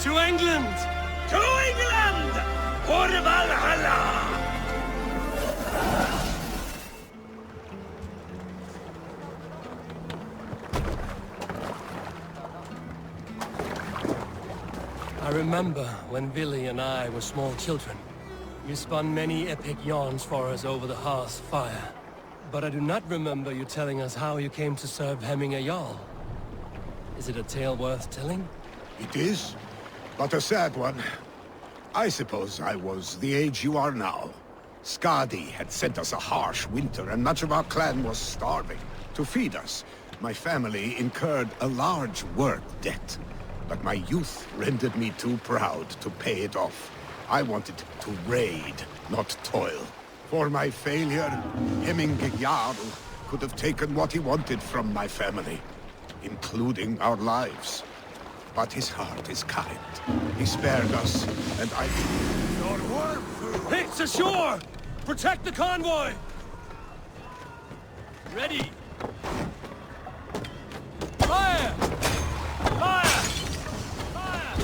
To England! To England! For Valhalla! I remember when Billy and I were small children. You spun many epic yarns for us over the hearth fire. But I do not remember you telling us how you came to serve Hemming a Jarl. Is it a tale worth telling? It is, but a sad one. I suppose I was the age you are now. Skadi had sent us a harsh winter, and much of our clan was starving. To feed us, my family incurred a large work debt. But my youth rendered me too proud to pay it off. I wanted to raid, not toil. For my failure, Hemming Jarl could have taken what he wanted from my family, including our lives. But his heart is kind. He spared us, and I... Your work! Hits ashore! Protect the convoy! Ready! Fire! Fire! Fire!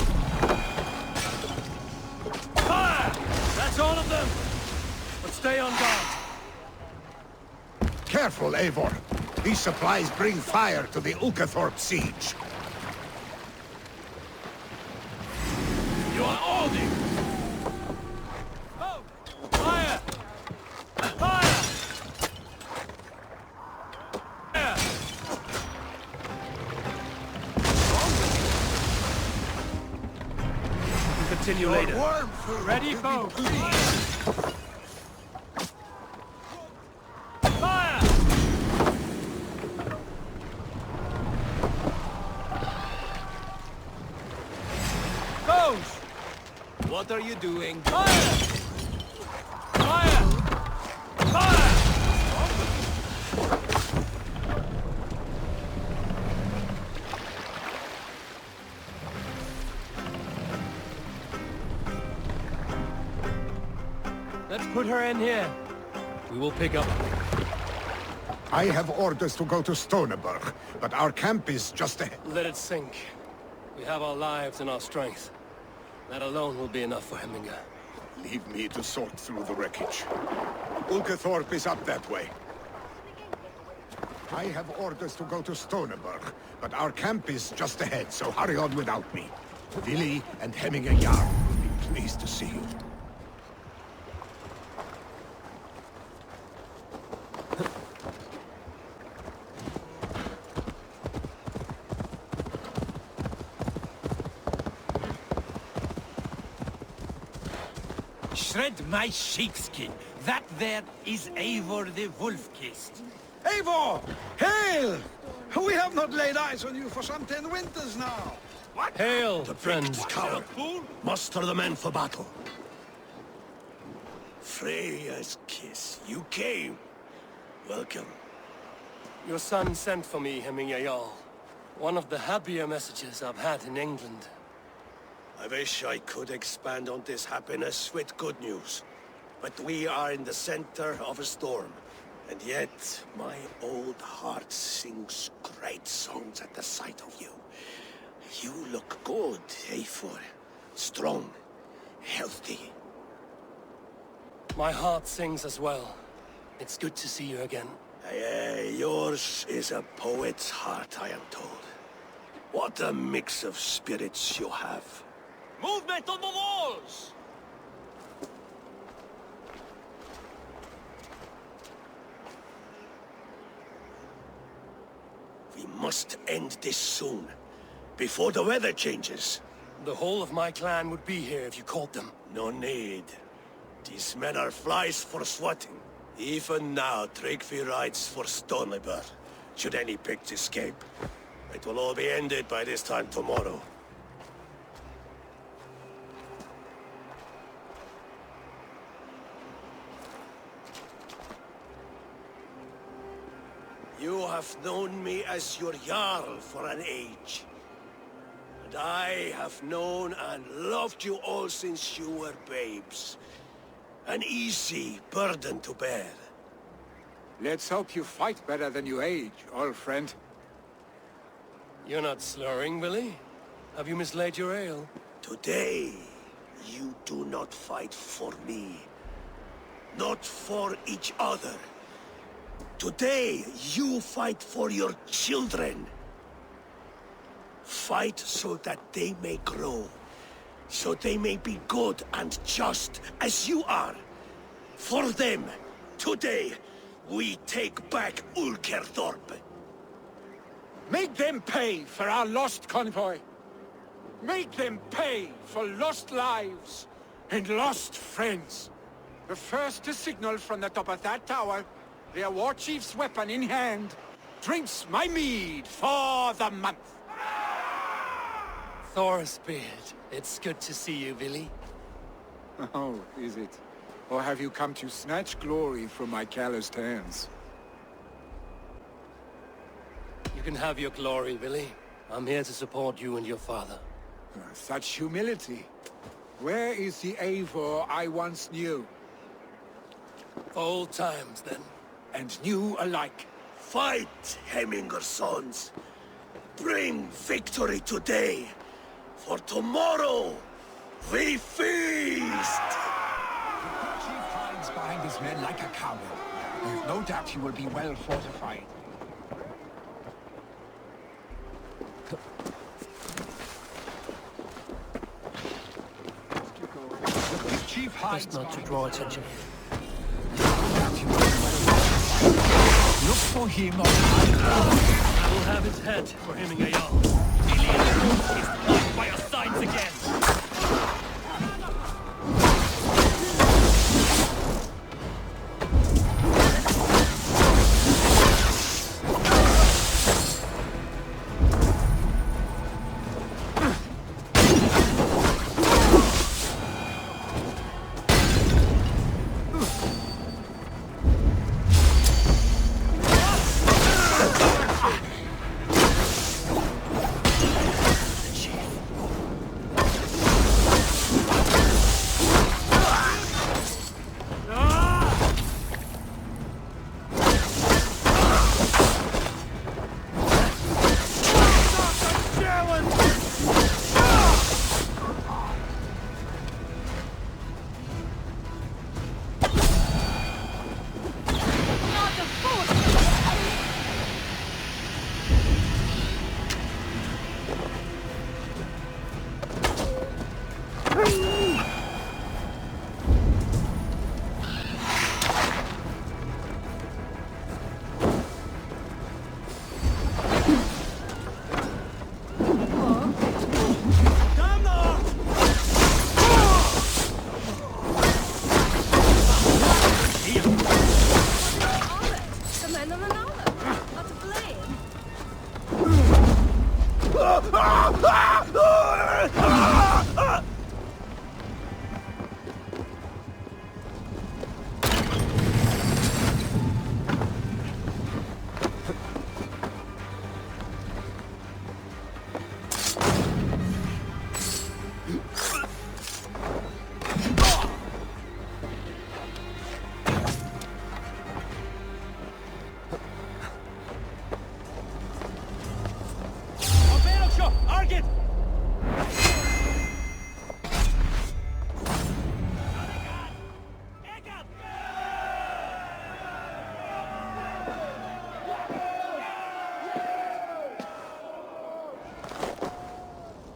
Fire! That's all of them! But stay on guard. Careful, Eivor. These supplies bring fire to the Ulkathorpe siege. You are Odin! Oh! Fire! Fire! Fire! We'll continue later. Ready, folks? Fire! Goes! What are you doing? Fire! Fire! Fire! Let's put her in here. We will pick up. I have orders to go to Stoneburgh, but our camp is just ahead. Let it sink. We have our lives and our strength. That alone will be enough for Hemminger. Leave me to sort through the wreckage. Ulkathorpe is up that way. I have orders to go to Stoneburgh, but our camp is just ahead, so hurry on without me. Vili and Hemming a Jarl will be pleased to see you. Shred my sheepskin. That there is Eivor the Wolf-Kissed. Eivor! Hail! We have not laid eyes on you for some 10 winters now. What? Hail, friends. Coward! Muster the men for battle. Freya's kiss. You came. Welcome. Your son sent for me, Hemminger Jarl. One of the happier messages I've had in England. I wish I could expand on this happiness with good news. But we are in the center of a storm. And yet, my old heart sings great songs at the sight of you. You look good, Eivor. Strong, healthy. My heart sings as well. It's good to see you again. Yours is a poet's heart, I am told. What a mix of spirits you have. Movement on the walls! We must end this soon, before the weather changes. The whole of my clan would be here if you called them. No need. These men are flies for swatting. Even now, Trygve rides for Stoneburgh'da, should any picks escape. It will all be ended by this time tomorrow. You have known me as your Jarl for an age. And I have known and loved you all since you were babes. An easy burden to bear. Let's hope you fight better than you age, old friend. You're not slurring, Billy? Have you mislaid your ale? Today, you do not fight for me. Not for each other. Today, you fight for your children. Fight so that they may grow. So they may be good and just as you are. For them, today, we take back Ulkerthorpe. Make them pay for our lost convoy. Make them pay for lost lives and lost friends. The first to signal from the top of that tower, their war chief's weapon in hand, drinks my mead for the month. Thorsbeard, it's good to see you, Billy. Oh, is it? Or have you come to snatch glory from my calloused hands? You can have your glory, Billy. I'm here to support you and your father. Such humility. Where is the Eivor I once knew? Old times, then. And new alike. Fight, Hemminger sons. Bring victory today. For tomorrow, we feast! The chief hides behind his men like a coward. I've no doubt he will be well fortified. The chief hides Best not to draw attention. Look for him on I will have his head for Hemminger Jarl. Billy is blocked by your sides again.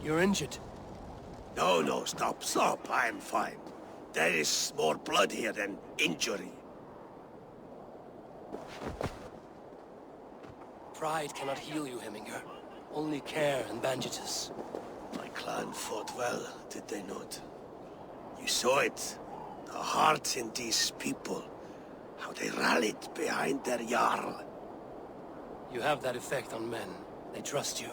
You're injured. No, stop. I'm fine. There is more blood here than injury. Pride cannot heal you, Hemminger. Only care and bandages. My clan fought well, did they not? You saw it. The heart in these people. How they rallied behind their Jarl. You have that effect on men. They trust you.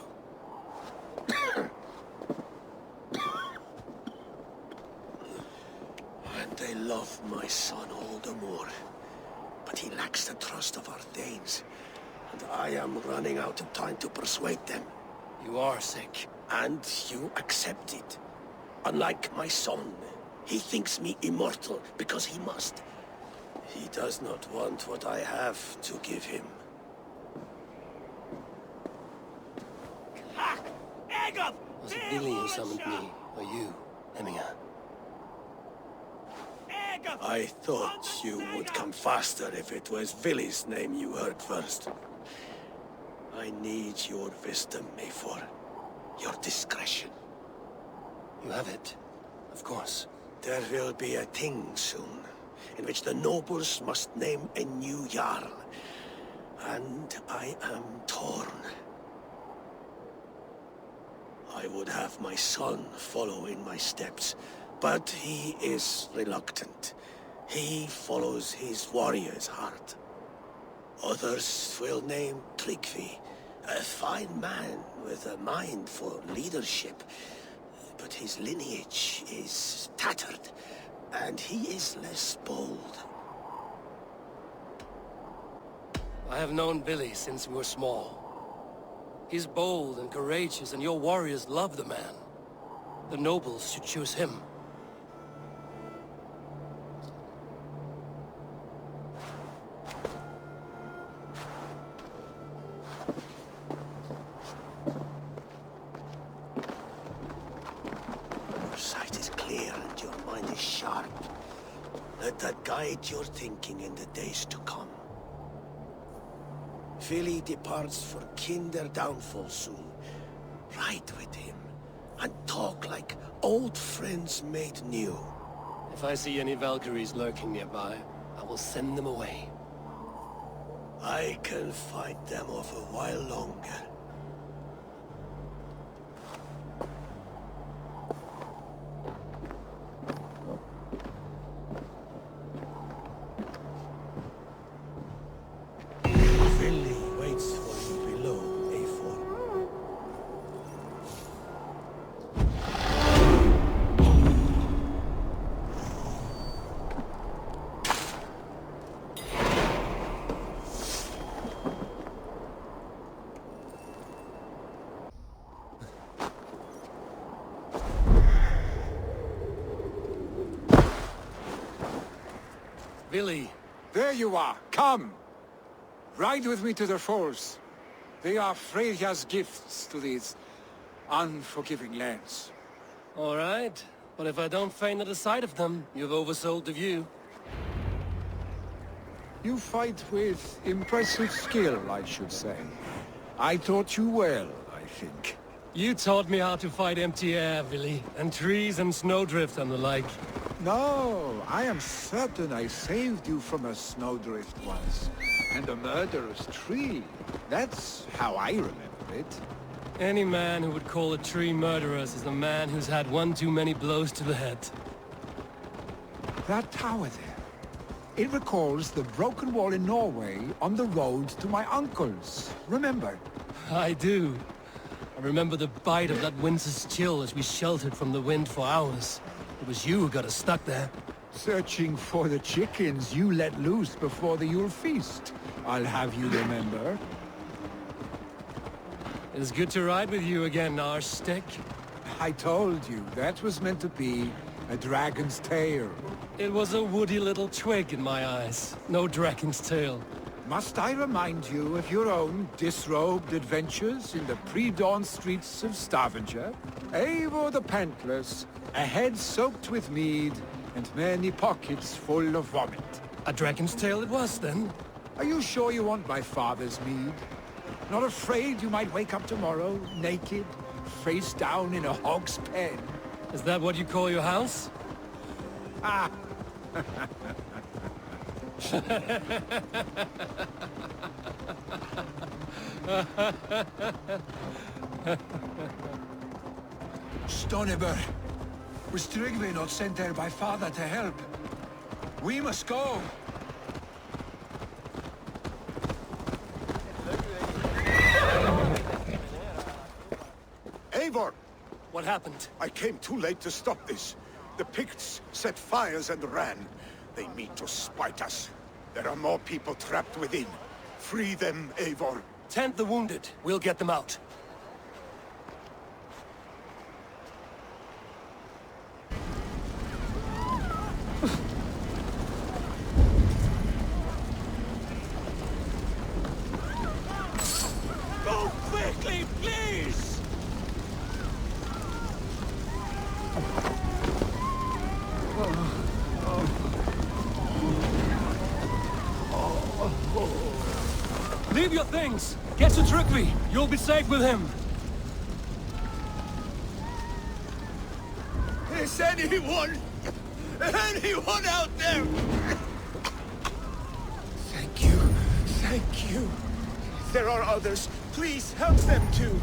And they love my son all the more. But he lacks the trust of our Danes. And I am running out of time to persuade them. You are sick. And you accept it. Unlike my son, he thinks me immortal because he must. He does not want what I have to give him. Was it Billy who summoned me, Or you, Hemingway? I thought you would come faster if it was Villy's name you heard first. I need your wisdom, Eivor. Your discretion. You have it, of course. There will be a thing soon, in which the nobles must name a new Jarl. And I am torn. I would have my son follow in my steps, but he is reluctant. He follows his warrior's heart. Others will name Trygve, a fine man with a mind for leadership. But his lineage is tattered, and he is less bold. I have known Billy since we were small. He's bold and courageous, and your warriors love the man. The nobles should choose him. Your sight is clear and your mind is sharp. Let that guide your thinking in the days to come. Vili departs for kinder downfall soon. Ride with him, and talk like old friends made new. If I see any Valkyries lurking nearby, I will send them away. I can fight them off a while longer. Vili waits for you below, Eivor. Billy, There you are. Come. Ride with me to the falls. They are Freya's gifts to these unforgiving lands. all right. But if I don't faint at the sight of them, you've oversold the view. You fight with impressive skill, I should say. I taught you well, I think. You taught me how to fight empty air, Billy, and trees and snowdrift and the like. No, I am certain I saved you from a snowdrift once. And a murderous tree. That's how I remember it. Any man who would call a tree murderous is a man who's had one too many blows to the head. That tower there. It recalls the broken wall in Norway on the road to my uncle's. Remember? I do. I remember the bite of that winter's chill as we sheltered from the wind for hours. It was you who got us stuck there. Searching for the chickens you let loose before the Yule feast. I'll have you remember. It's good to ride with you again, our stick. I told you, that was meant to be a dragon's tail. It was a woody little twig in my eyes. No dragon's tail. Must I remind you of your own disrobed adventures in the pre-dawn streets of Stavanger? Eivor the Pantless, a head soaked with mead, and many pockets full of vomit. A dragon's tail it was, then? Are you sure you want my father's mead? Not afraid you might wake up tomorrow, naked, face down in a hog's pen? Is that what you call your house? Ah! Stoneburg. Was Trygve not sent there by father to help? We must go. Eivor! What happened? I came too late to stop this. The Picts set fires and ran. They mean to spite us. There are more people trapped within. Free them, Eivor. Tend the wounded. We'll get them out. Go quickly, please! Leave your things! Get to Trygve! You'll be safe with him! Is anyone out there? Thank you. Thank you. There are others. Please help them too.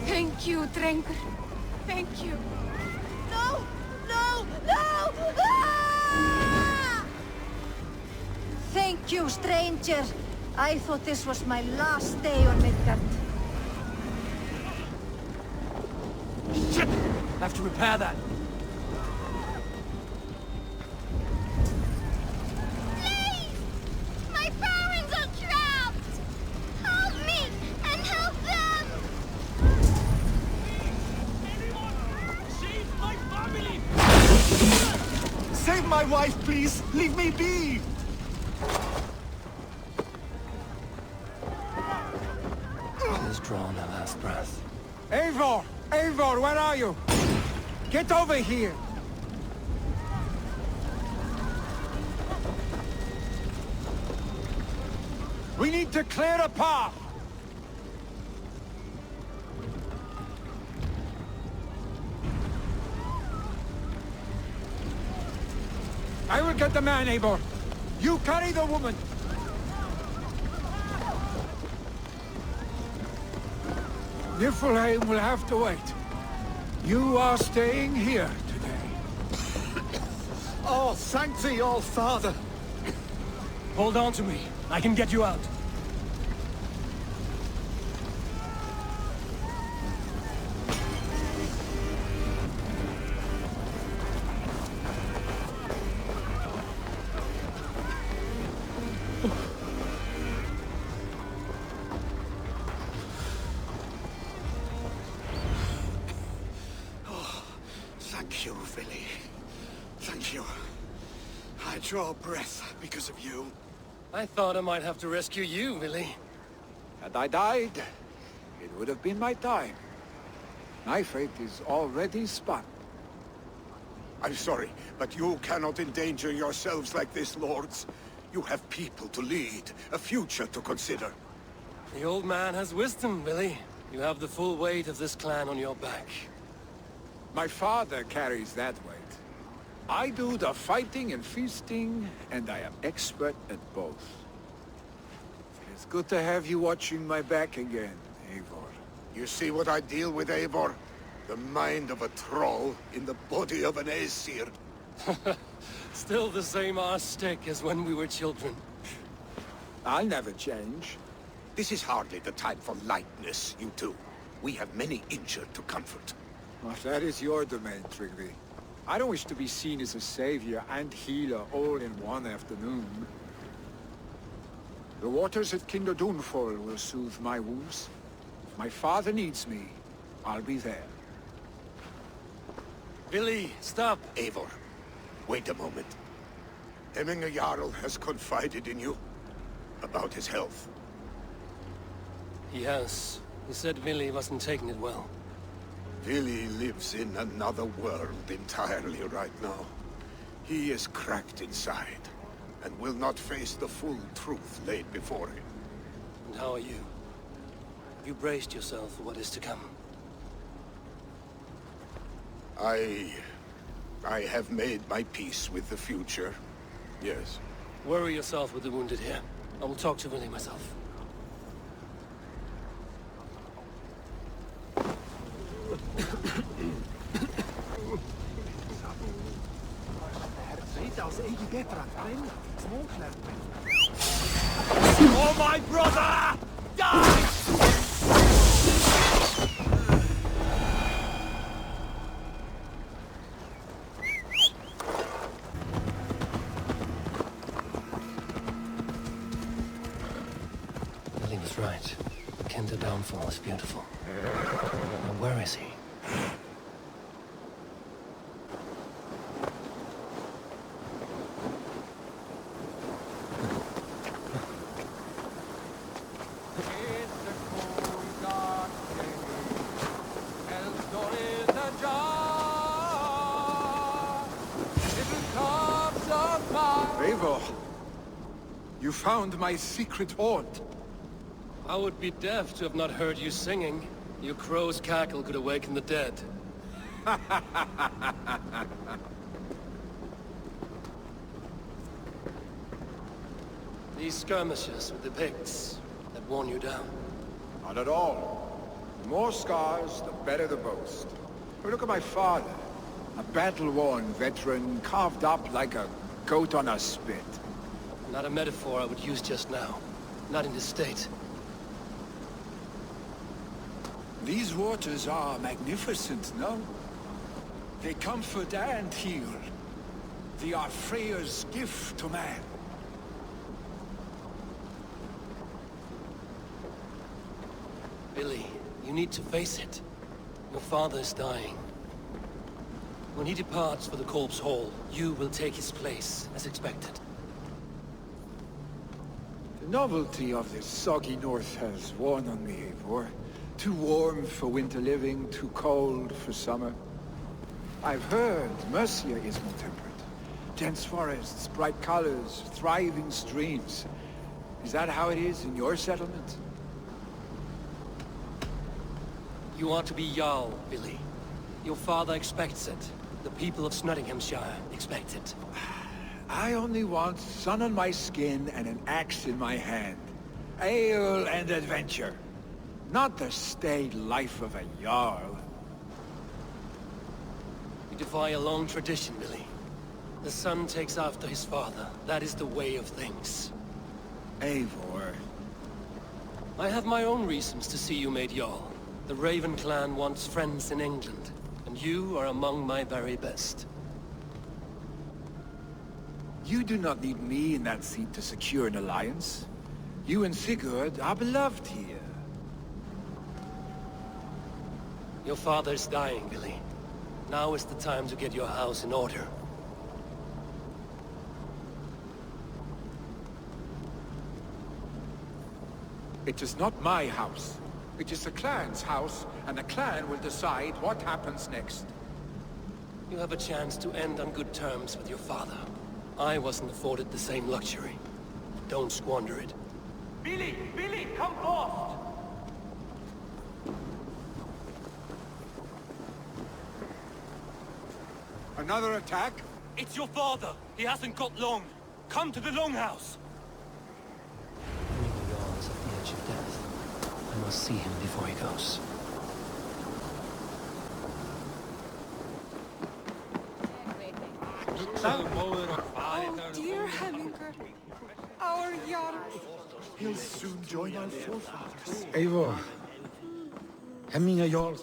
Thank you, Trygve. Thank you. No! No! No! Ah! Thank you, stranger. I thought this was my last day on Midgard. Shit! Have to repair that. Please! My parents are trapped! Help me and help them! Save my family! Save my wife, please! Leave me be! Has drawn her last breath. Eivor! Eivor, where are you? Get over here! We need to clear a path! I will get the man, Eivor. You carry the woman. Niflheim will have to wait. You are staying here today. Oh, thank thee, all father. Hold on to me. I can get you out. Thank you, Vili. Thank you. I draw breath because of you. I thought I might have to rescue you, Vili. Had I died, it would have been my time. My fate is already spun. I'm sorry, but you cannot endanger yourselves like this, lords. You have people to lead, a future to consider. The old man has wisdom, Vili. You have the full weight of this clan on your back. My father carries that weight. I do the fighting and feasting, and I am expert at both. It's good to have you watching my back again, Eivor. You see what I deal with, Eivor? The mind of a troll in the body of an Aesir. Still the same arse stick as when we were children. I'll never change. This is hardly the time for lightness, you two. We have many injured to comfort. Well, that is your domain, Trygve. I don't wish to be seen as a savior and healer all in one afternoon. The waters at Kinderdunfall will soothe my wounds. If my father needs me, I'll be there. Vili, stop! Eivor, wait a moment. Hemminger Jarl has confided in you about his health. He has. He said Vili wasn't taking it well. Vili lives in another world entirely right now. He is cracked inside, and will not face the full truth laid before him. And how are you? You braced yourself for what is to come. I have made my peace with the future. Yes. Worry yourself with the wounded here. I will talk to Vili myself. Oh, my brother! Die! Vili was right. Kinder downfall is beautiful. Now where is he? Eivor, you found my secret haunt. I would be deaf to have not heard you singing. Your crow's cackle could awaken the dead. These skirmishes with the Picts that worn you down. Not at all. The more scars, the better the boast. But look at my father. A battle-worn veteran, carved up like a goat on a spit. Not a metaphor I would use just now. Not in this state. These waters are magnificent, no? They comfort and heal. They are Freya's gift to man. Billy, you need to face it. Your father is dying. When he departs for the Corpse Hall, you will take his place, as expected. The novelty of this soggy north has worn on me, Eivor. Too warm for winter living, too cold for summer. I've heard Mercia is more temperate. Dense forests, bright colors, thriving streams. Is that how it is in your settlement? You are to be Jarl, Billy. Your father expects it. The people of Snotinghamscire expect it. I only want sun on my skin and an axe in my hand. Ale and adventure. Not the staid life of a Jarl. You defy a long tradition, Billy. The son takes after his father. That is the way of things. Eivor. I have my own reasons to see you made Jarl. The Raven clan wants friends in England, and you are among my very best. You do not need me in that seat to secure an alliance. You and Sigurd are beloved here. Your father is dying, Billy. Now is the time to get your house in order. It is not my house. It is the clan's house, and the clan will decide what happens next. You have a chance to end on good terms with your father. I wasn't afforded the same luxury. Don't squander it. Billy! Billy, come forth! Another attack? It's your father! He hasn't got long! Come to the Longhouse! Jarl is at the edge of death. I must see him before he goes. Oh, dear Hemminger, our Jarl. He'll soon join our forefathers. Eivor. Hemminger Jarl.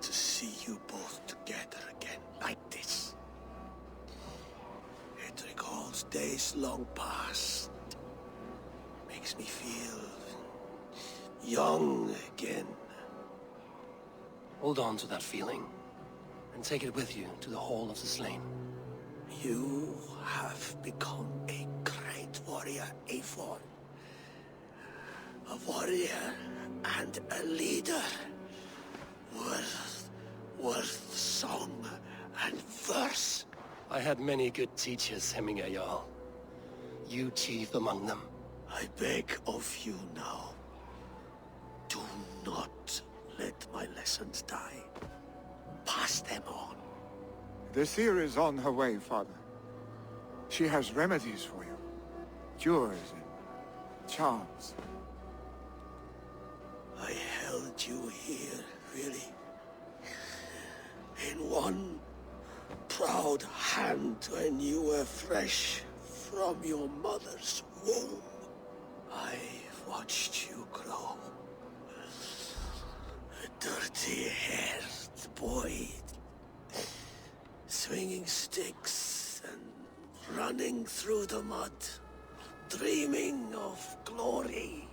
To see you both together again like this. It recalls days long past. Makes me feel young again. Hold on to that feeling, and take it with you to the Hall of the Slain. You have become a great warrior, Eivor. A warrior and a leader. Worth song and verse. I had many good teachers, Hemminger Jarl. You chief among them. I beg of you now. Do not let my lessons die. Pass them on. The seer is on her way, Father. She has remedies for you. Cures and charms. I held you here, really. In one proud hand when you were fresh from your mother's womb. I watched you grow. A dirty-haired boy, swinging sticks and running through the mud, dreaming of glory.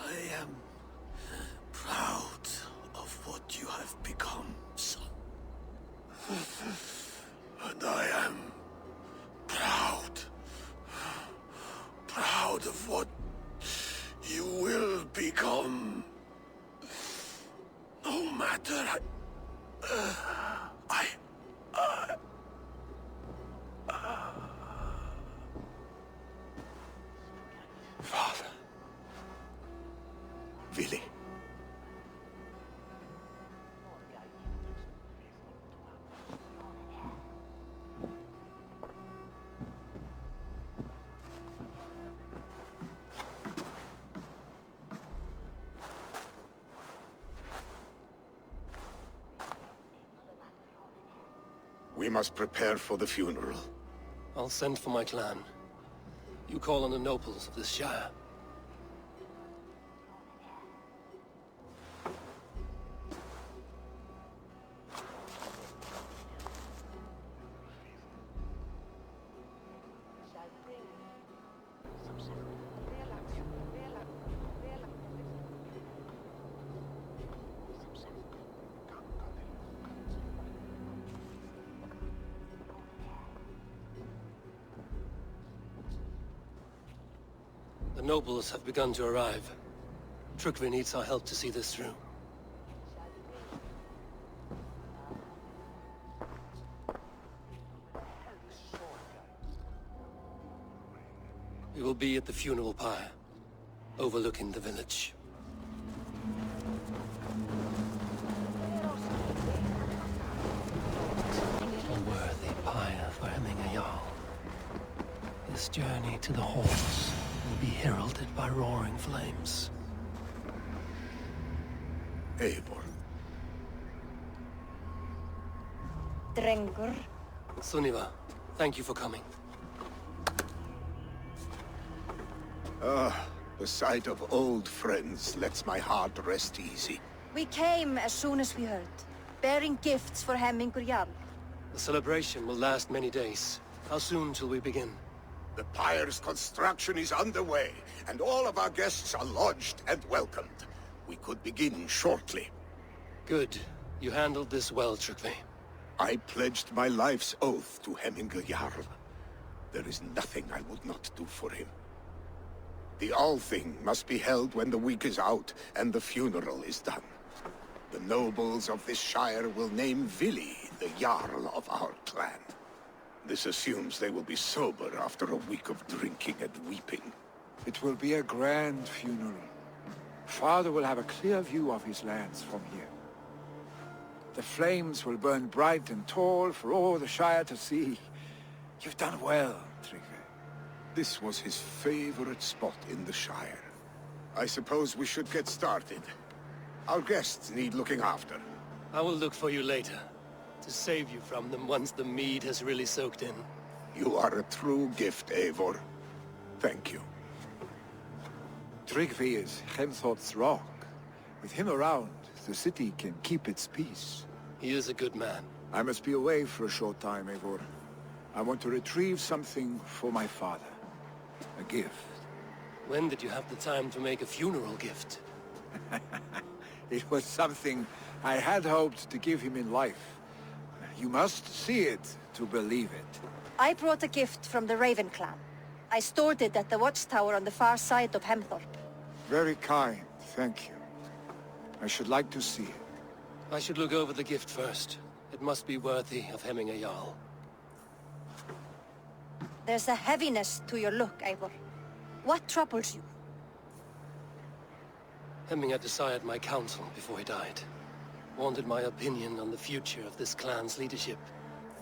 I am proud of what you have become, son. No matter. Father. Vili. We must prepare for the funeral. I'll send for my clan. You call on the nobles of this shire. The nobles have begun to arrive. Trygve needs our help to see this through. We will be at the funeral pyre, overlooking the village. A worthy pyre for hemming a jarl. This journey to the halls will be heralded by roaring flames. Eivor. Drengur. Sunniva, thank you for coming. The sight of old friends lets my heart rest easy. We came as soon as we heard, bearing gifts for Hemmingur Jarl. The celebration will last many days. How soon shall we begin? The pyre's construction is underway, and all of our guests are lodged and welcomed. We could begin shortly. Good. You handled this well, Trygve. I pledged my life's oath to Hemmingur Jarl. There is nothing I would not do for him. The Althing must be held when the week is out and the funeral is done. The nobles of this shire will name Vili the Jarl of our clan. This assumes they will be sober after a week of drinking and weeping. It will be a grand funeral. Father will have a clear view of his lands from here. The flames will burn bright and tall for all the Shire to see. You've done well, Trygve. This was his favorite spot in the Shire. I suppose we should get started. Our guests need looking after. I will look for you later, to save you from them once the mead has really soaked in. You are a true gift, Eivor. Thank you. Trygve is Hemthorp's rock. With him around, the city can keep its peace. He is a good man. I must be away for a short time, Eivor. I want to retrieve something for my father. A gift. When did you have the time to make a funeral gift? It was something I had hoped to give him in life. You must see it to believe it. I brought a gift from the Raven clan. I stored it at the watchtower on the far side of Hemthorp. Very kind, thank you. I should like to see it. I should look over the gift first. It must be worthy of hemming a jarl. There's a heaviness to your look, Eivor. What troubles you? Hemming had desired my counsel before he died. Wanted my opinion on the future of this clan's leadership.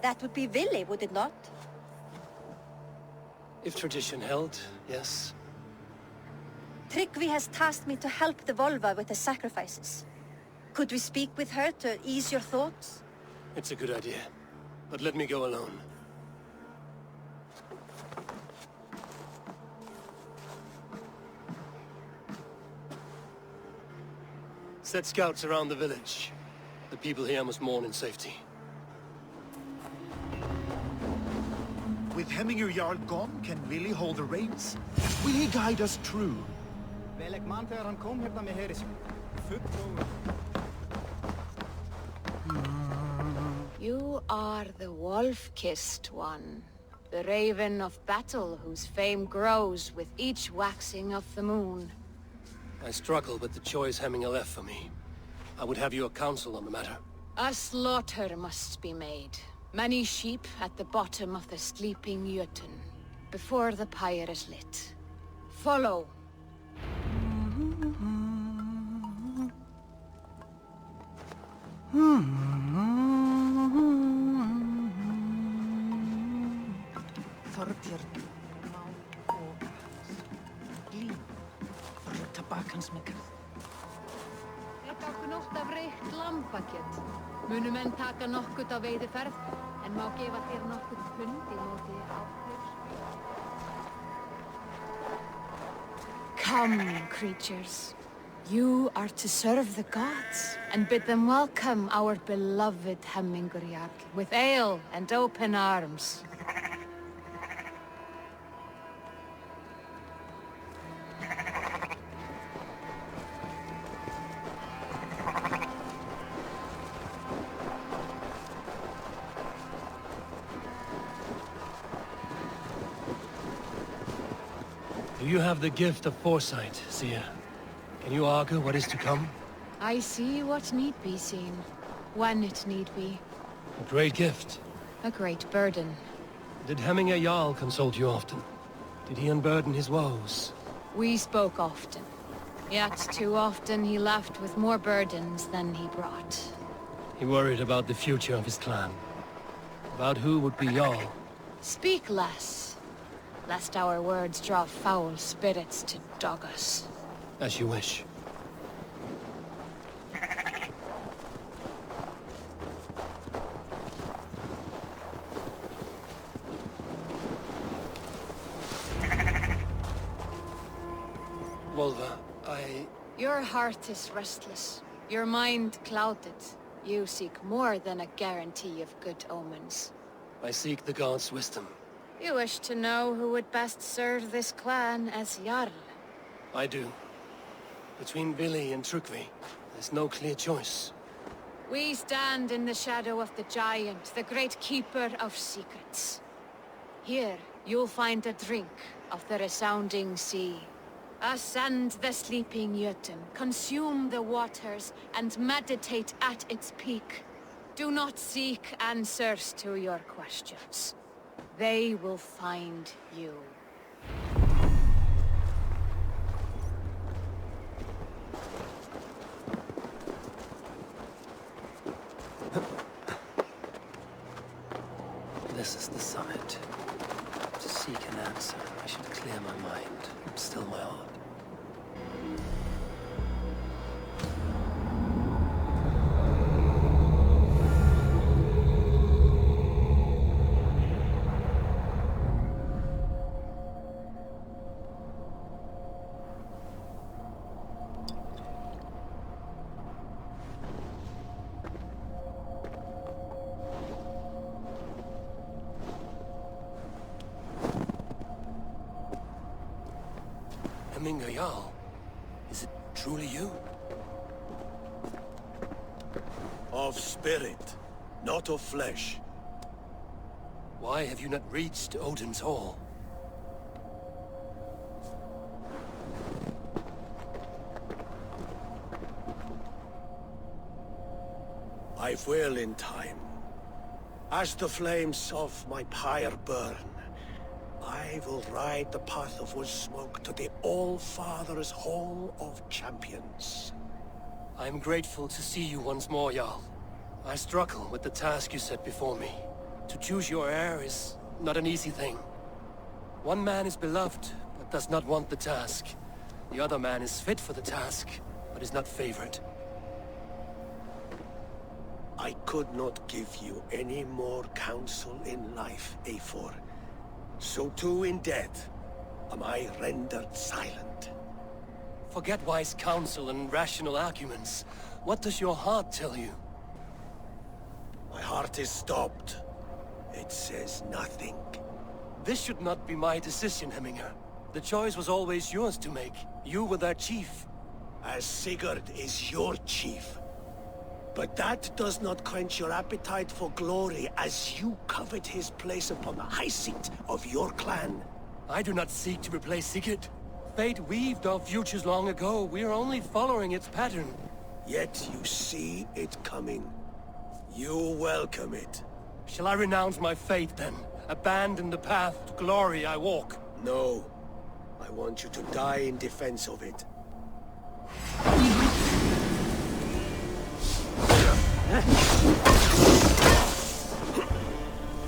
That would be Vili, would it not? If tradition held, yes. Trygve has tasked me to help the Volva with the sacrifices. Could we speak with her to ease your thoughts? It's a good idea. But let me go alone. Set scouts around the village. The people here must mourn in safety. With Hemmingur Jarl gone, can Vili hold the reins? Will he guide us true? You are the wolf-kissed one. The raven of battle whose fame grows with each waxing of the moon. I struggle with the choice Hemminger left for me. I would have your counsel on the matter. A slaughter must be made. Many sheep at the bottom of the sleeping Jötun, before the pyre is lit. Follow. Þorbjörn má og glíma fyrir tabakansmikar. Eitt okkur nótt af reykt lambakjöt. Munu menn taka nokkurt á veiðiferð, en má gefa þér nokkurt pund í móti áflur. Come, creatures. You are to serve the gods, and bid them welcome our beloved Hemminger Jarl, with ale and open arms. You have the gift of foresight, seer. Can you argue what is to come? I see what need be seen, when it need be. A great gift. A great burden. Did Hemminger Jarl consult you often? Did he unburden his woes? We spoke often. Yet too often he left with more burdens than he brought. He worried about the future of his clan. About who would be Jarl. Speak less, lest our words draw foul spirits to dog us. As you wish. Volva, Your heart is restless, your mind clouded. You seek more than a guarantee of good omens. I seek the gods' wisdom. You wish to know who would best serve this clan as Jarl. I do. Between Vili and Trygve, there's no clear choice. We stand in the shadow of the giant, the great keeper of secrets. Here, you'll find a drink of the resounding sea. Ascend the sleeping Jötun, consume the waters, and meditate at its peak. Do not seek answers to your questions. They will find you. This is the summit. To seek an answer, I should clear my mind, still my heart. Hemminger Jarl, is it truly you? Of spirit, not of flesh. Why have you not reached Odin's hall? I will in time. As the flames of my pyre burn, I will ride the path of wood smoke to the All-Father's Hall of Champions. I am grateful to see you once more, Jarl. I struggle with the task you set before me. To choose your heir is not an easy thing. One man is beloved, but does not want the task. The other man is fit for the task, but is not favored. I could not give you any more counsel in life, Eivor. So too in death am I rendered silent. Forget wise counsel and rational arguments. What does your heart tell you? My heart is stopped. It says nothing. This should not be my decision, Hemminger. The choice was always yours to make. You were their chief. As Sigurd is your chief. But that does not quench your appetite for glory as you covet his place upon the high seat of your clan. I do not seek to replace Sigurd. Fate weaved our futures long ago. We are only following its pattern. Yet you see it coming. You welcome it. Shall I renounce my faith then? Abandon the path to glory I walk? No. I want you to die in defense of it.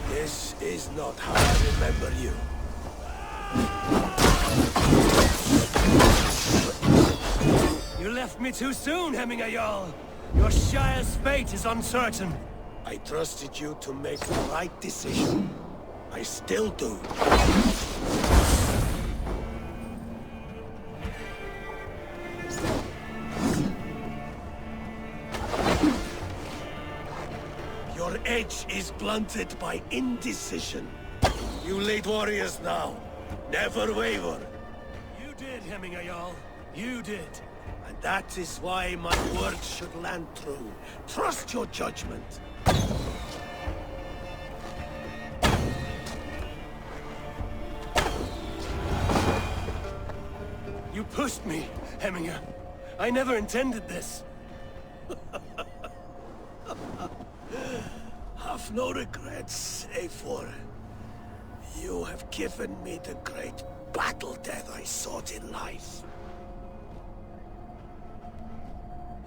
This is not how I remember you. You left me too soon, Hemminger Jarl. Your Shire's fate is uncertain. I trusted you to make the right decision. I still do. Your edge is blunted by indecision. You lead warriors now. Never waver. You did, Hemminger Jarl. You did. And that is why my words should land true. Trust your judgment. You pushed me, Hemminger. I never intended this. Have no regrets, Eivor. You have given me the great battle death I sought in life.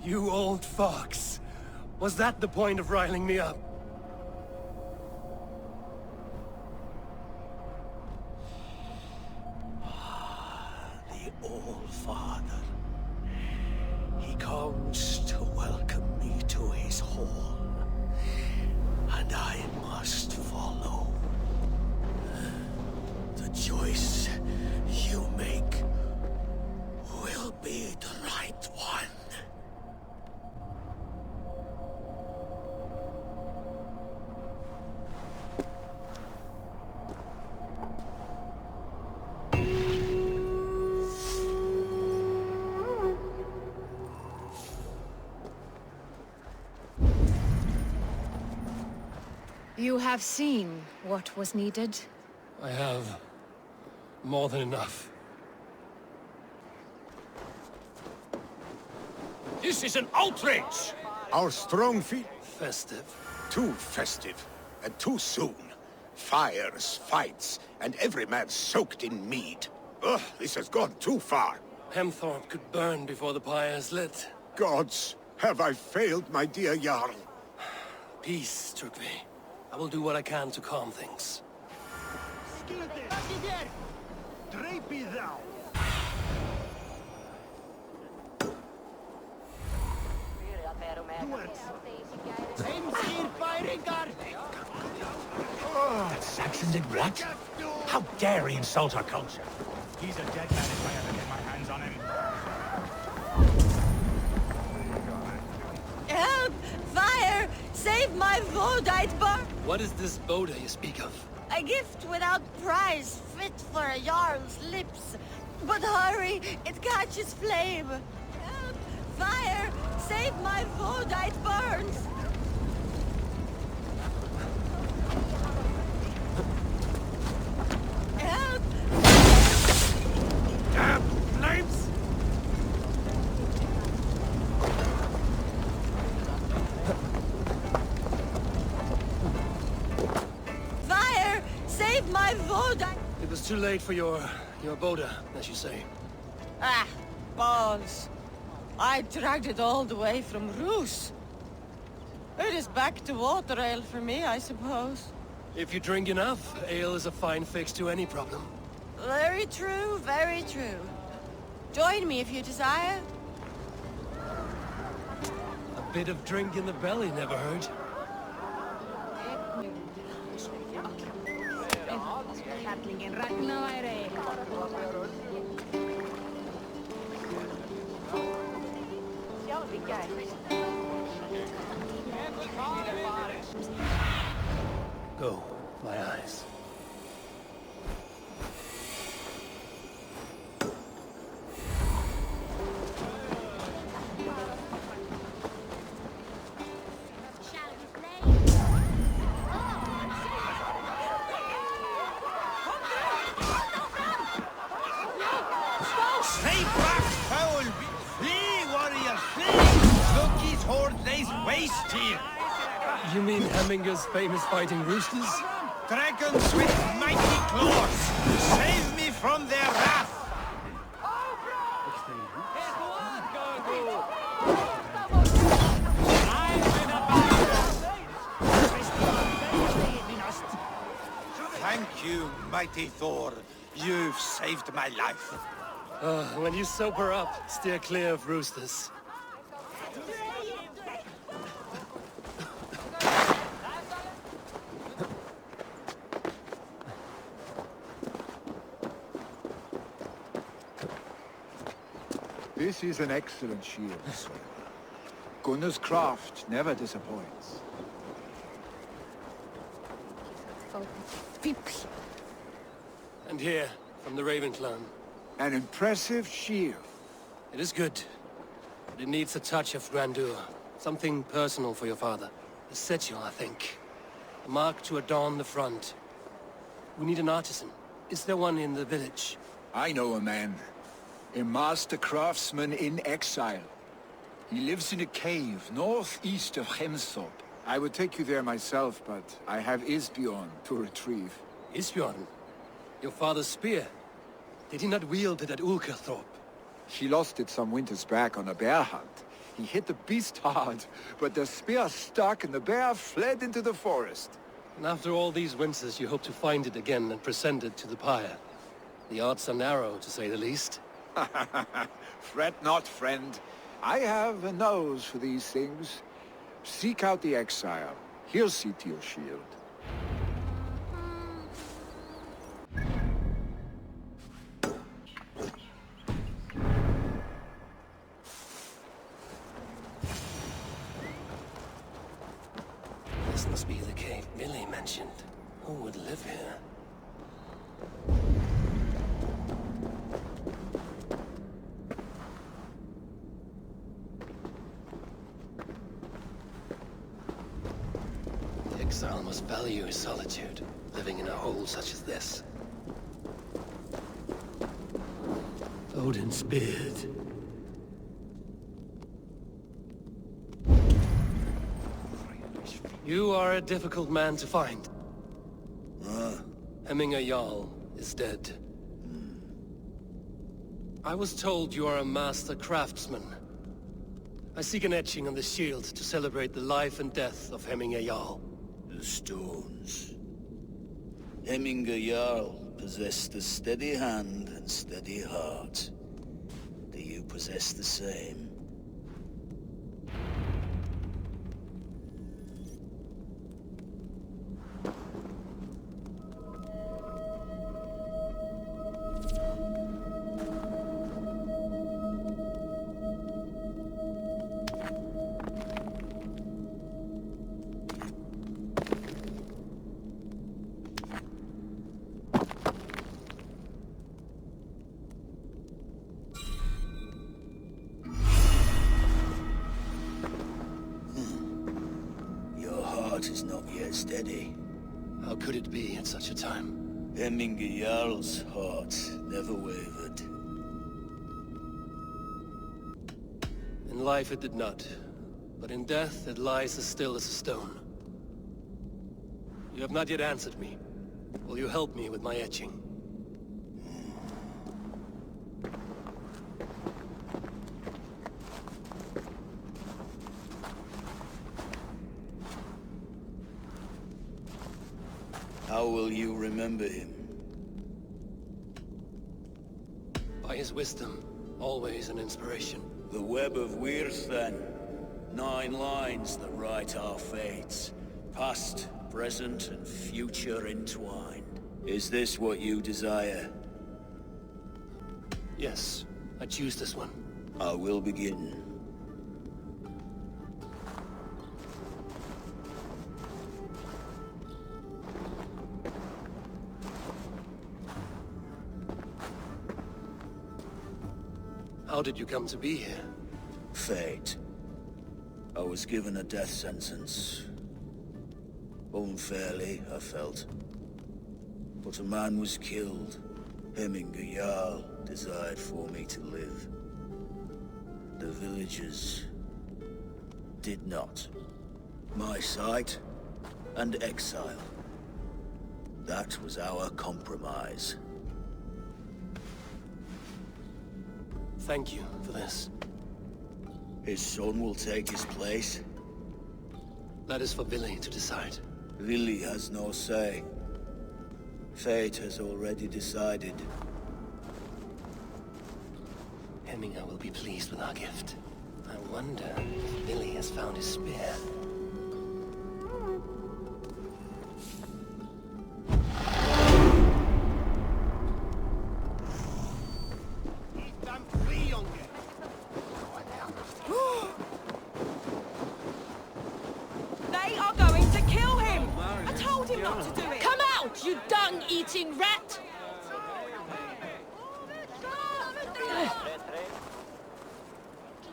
You old fox. Was that the point of riling me up? The old father. He comes to welcome me to his hall. And I must follow. The choice you make will be the right one. You have seen what was needed. I have more than enough. This is an outrage! Our strong feet. Festive. Too festive, and too soon. Fires, fights, and every man soaked in mead. Ugh, this has gone too far. Hemthorpe could burn before the pyre's lit. Gods, have I failed, my dear Jarl? Peace, Trygve. I will do what I can to calm things. That Saxon did what? How dare he insult our culture? He's a dead man if I ever get my hands on him. Help! Fire! Save my Vodite bar! What is this Boda you speak of? A gift without price, fit for a Jarl's lips. But hurry, it catches flame. Help! Fire! Save my Vodite burns! Help! Damn flames! Fire! Save my Vodite! It was too late for your Boda, as you say. Ah, balls. I dragged it all the way from Roos. It is back to water ale for me, I suppose. If you drink enough, ale is a fine fix to any problem. Very true, very true. Join me if you desire. A bit of drink in the belly never hurt. Go, my eyes. Stop! sword lays waste here. You mean Hemminger's famous fighting roosters? Dragons with mighty claws, save me from their wrath. Thank you, mighty Thor. You've saved my life. When you sober up, steer clear of roosters. This is an excellent shield, sir. Gunnar's craft never disappoints. And here, from the Raven clan. An impressive shield. It is good, but it needs a touch of grandeur. Something personal for your father. A sigil, I think. A mark to adorn the front. We need an artisan. Is there one in the village? I know a man. A master craftsman in exile. He lives in a cave northeast of Hemthorpe. I would take you there myself, but I have Isbjorn to retrieve. Isbjorn? Your father's spear? Did he not wield it at Ulkerthorpe? He lost it some winters back on a bear hunt. He hit the beast hard, but the spear stuck and the bear fled into the forest. And after all these winters, you hope to find it again and present it to the pyre. The odds are narrow, to say the least. Fret not, friend. I have a nose for these things. Seek out the exile. He'll see to your shield. This must be the cave Billy mentioned. Who would live here? The exile must value his solitude, living in a hole such as this. Odin's beard. You are a difficult man to find. Hemminger Jarl is dead. I was told you are a master craftsman. I seek an etching on the shield to celebrate the life and death of Hemminger Jarl. The stones. Hemminger Jarl possessed a steady hand and steady heart. Do you possess the same? Is not yet steady. How could it be at such a time? Hemminger Jarl's heart never wavered. In life it did not, but in death it lies as still as a stone. You have not yet answered me. Will you help me with my etching? How will you remember him? By his wisdom, always an inspiration. The web of Wirth, then. 9 lines that write our fates. Past, present, and future entwined. Is this what you desire? Yes, I choose this one. I will begin. How did you come to be here? Fate. I was given a death sentence. Unfairly, I felt. But a man was killed. Hemminger Jarl desired for me to live. The villagers did not. My sight and exile. That was our compromise. Thank you for this. His son will take his place. That is for Vili to decide. Vili has no say. Fate has already decided. Hemminger will be pleased with our gift. I wonder if Vili has found his spear. They are going to kill him! I told him not to do it! Come out, you dung-eating rat!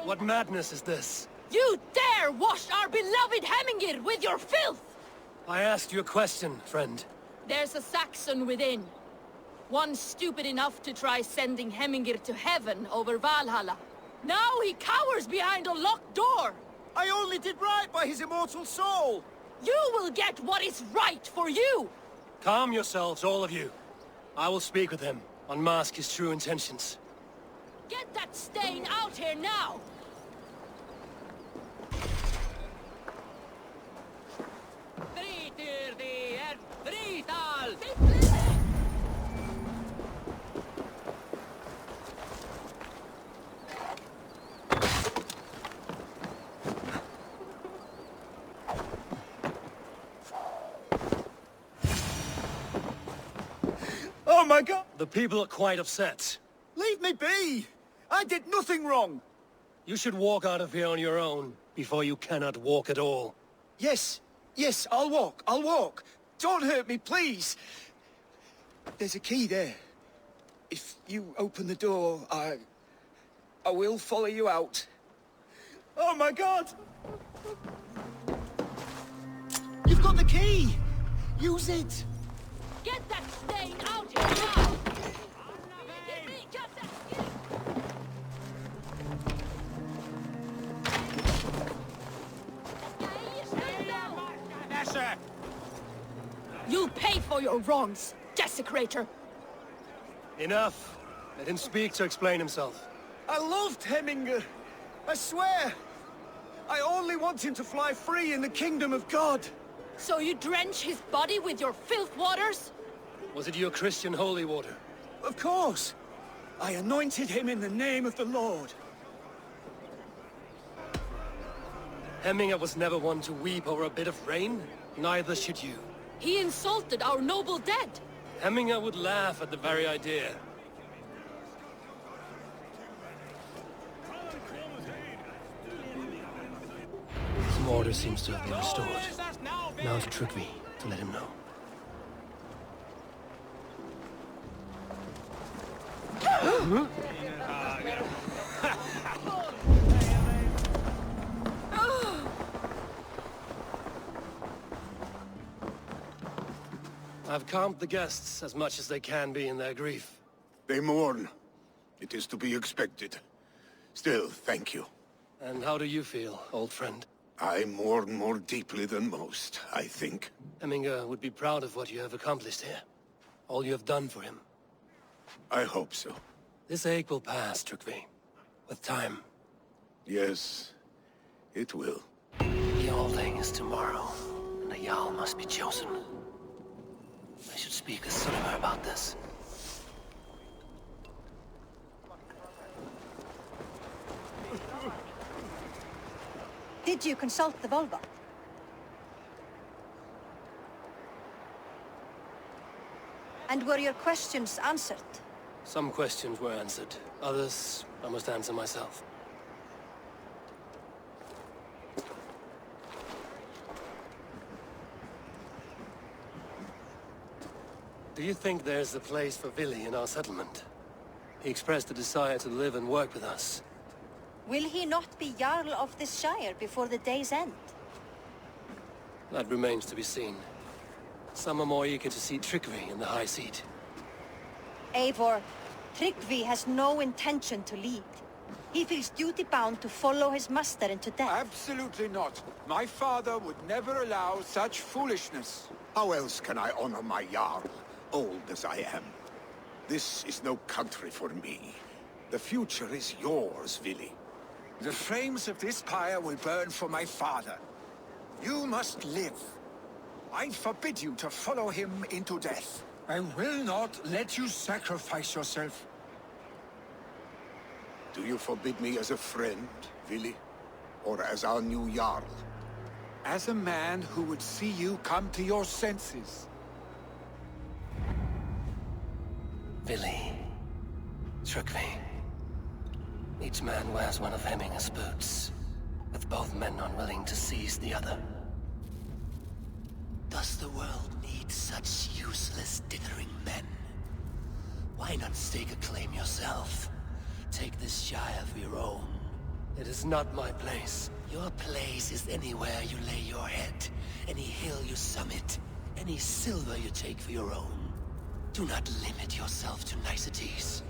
What madness is this? You dare wash our beloved Hemingr with your filth! I asked you a question, friend. There's a Saxon within. One stupid enough to try sending Hemingr to heaven over Valhalla. Now he cowers behind a locked door! I only did right by his immortal soul! You will get what is right for you! Calm yourselves, all of you. I will speak with him, unmask his true intentions. Get that stain out here now! Oh my god! The people are quite upset. Leave me be! I did nothing wrong! You should walk out of here on your own, before you cannot walk at all. Yes, I'll walk. Don't hurt me, please! There's a key there. If you open the door, I will follow you out. Oh my god! You've got the key! Use it! Get that stain out here now! You'll pay for your wrongs, desecrator! Enough! Let him speak to explain himself. I loved Hemingr. I swear! I only want him to fly free in the kingdom of God! So you drench his body with your filth waters? Was it your Christian holy water? Of course! I anointed him in the name of the Lord. Hemminger was never one to weep over a bit of rain. Neither should you. He insulted our noble dead. Hemminger would laugh at the very idea. Some order seems to have been restored. Now to Trygve, to let him know. I've calmed the guests as much as they can be in their grief. They mourn. It is to be expected. Still, thank you. And how do you feel, old friend? I mourn more deeply than most, I think. Hemminger would be proud of what you have accomplished here. All you have done for him. I hope so. This ache will pass, Trygve. With time. Yes, it will. The Althing is tomorrow, and the Jarl must be chosen. I should speak with Sullivan about this. Did you consult the Volva? And were your questions answered? Some questions were answered. Others, I must answer myself. Do you think there's a place for Vili in our settlement? He expressed a desire to live and work with us. Will he not be Jarl of this shire before the day's end? That remains to be seen. Some are more eager to see Trygve in the high seat. Eivor, Trygve has no intention to lead. He feels duty-bound to follow his master into death. Absolutely not. My father would never allow such foolishness. How else can I honor my Jarl, old as I am? This is no country for me. The future is yours, Vili. The flames of this pyre will burn for my father. You must live. I forbid you to follow him into death. I will not let you sacrifice yourself. Do you forbid me as a friend, Vili? Or as our new Jarl? As a man who would see you come to your senses. Vili. Trygve. Each man wears one of Hemminger's boots, with both men unwilling to seize the other. Does the world need such useless dithering men? Why not stake a claim yourself? Take this shire for your own. It is not my place. Your place is anywhere you lay your head, any hill you summit, any silver you take for your own. Do not limit yourself to niceties.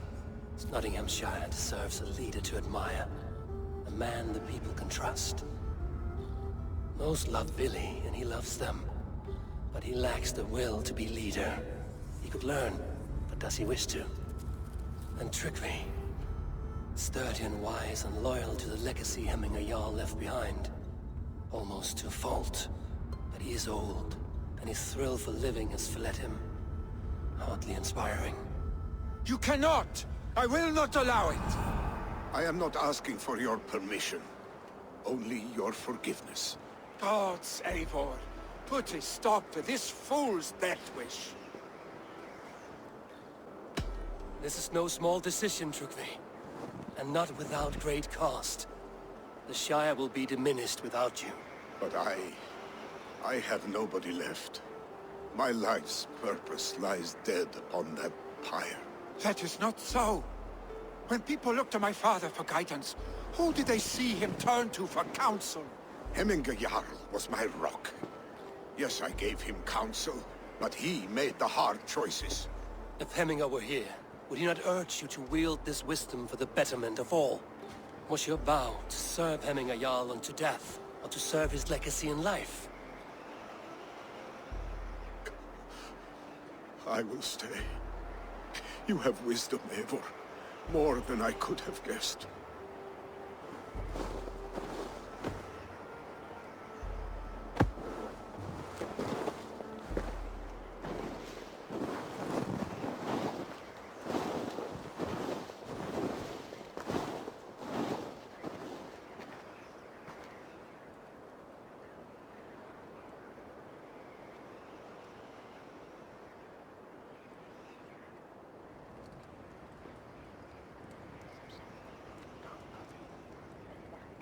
Snotinghamscire deserves a leader to admire, a man the people can trust. Most love Vili, and he loves them. But he lacks the will to be leader. He could learn, but does he wish to? And Trygve, sturdy and wise and loyal to the legacy Hemminger Jarl left behind. Almost to a fault, but he is old, and his thrill for living has fled him. Hardly inspiring. You cannot! I will not allow it! I am not asking for your permission. Only your forgiveness. Gods, Eivor, put a stop to this fool's death wish. This is no small decision, Trygve. And not without great cost. The Shire will be diminished without you. But I have nobody left. My life's purpose lies dead upon that pyre. That is not so. When people look to my father for guidance, who did they see him turn to for counsel? Hemminger Jarl was my rock. Yes, I gave him counsel, but he made the hard choices. If Hemminger were here, would he not urge you to wield this wisdom for the betterment of all? Was your vow to serve Hemminger Jarl unto death, or to serve his legacy in life? I will stay. You have wisdom, Eivor. More than I could have guessed.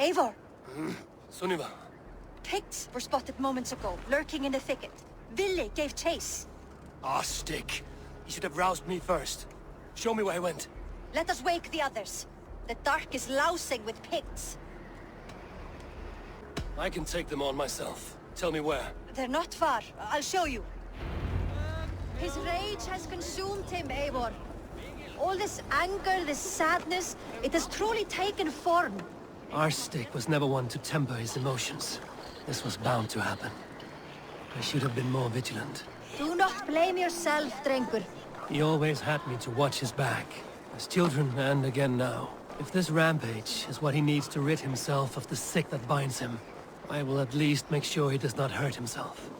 Eivor! Sunniva. Picts were spotted moments ago, lurking in the thicket. Vili gave chase. Ah, stick. He should have roused me first. Show me where he went. Let us wake the others. The dark is lousing with Picts. I can take them on myself. Tell me where. They're not far. I'll show you. His rage has consumed him, Eivor. All this anger, this sadness, it has truly taken form. Our stick was never one to temper his emotions. This was bound to happen. I should have been more vigilant. Do not blame yourself, Drengur. He always had me to watch his back. As children, and again now. If this rampage is what he needs to rid himself of the sick that binds him, I will at least make sure he does not hurt himself.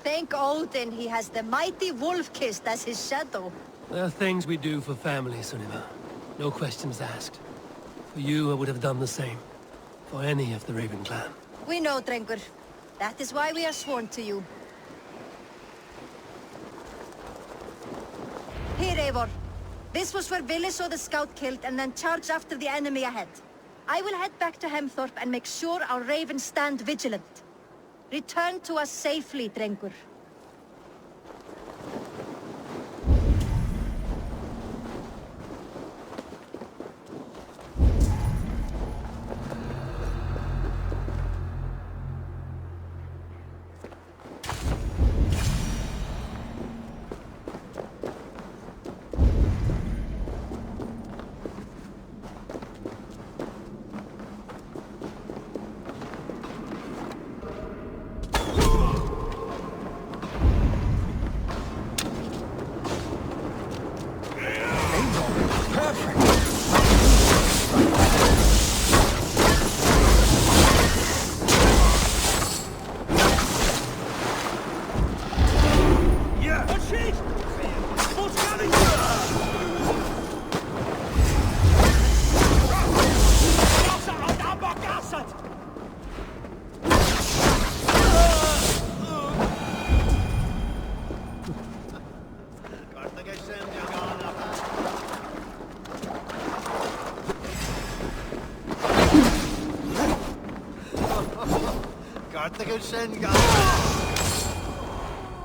Thank Odin he has the mighty Wolf-Kissed as his shadow. There are things we do for family, Sunniva. No questions asked. For you, I would have done the same. For any of the Raven clan. We know, Drengur. That is why we are sworn to you. Here, Eivor. This was where Vili saw the scout killed and then charged after the enemy ahead. I will head back to Hemthorpe and make sure our ravens stand vigilant. Return to us safely, Drengur.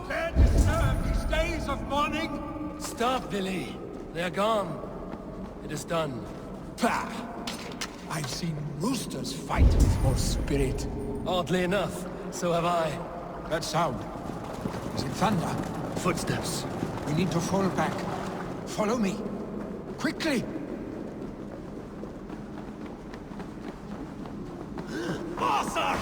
Dare disturb these days of mourning? Stop, Billy. They're gone. It is done. Pah! I've seen roosters fight with more spirit. Oddly enough, so have I. That sound. Is it thunder? Footsteps. We need to fall back. Follow me. Quickly! Arthur!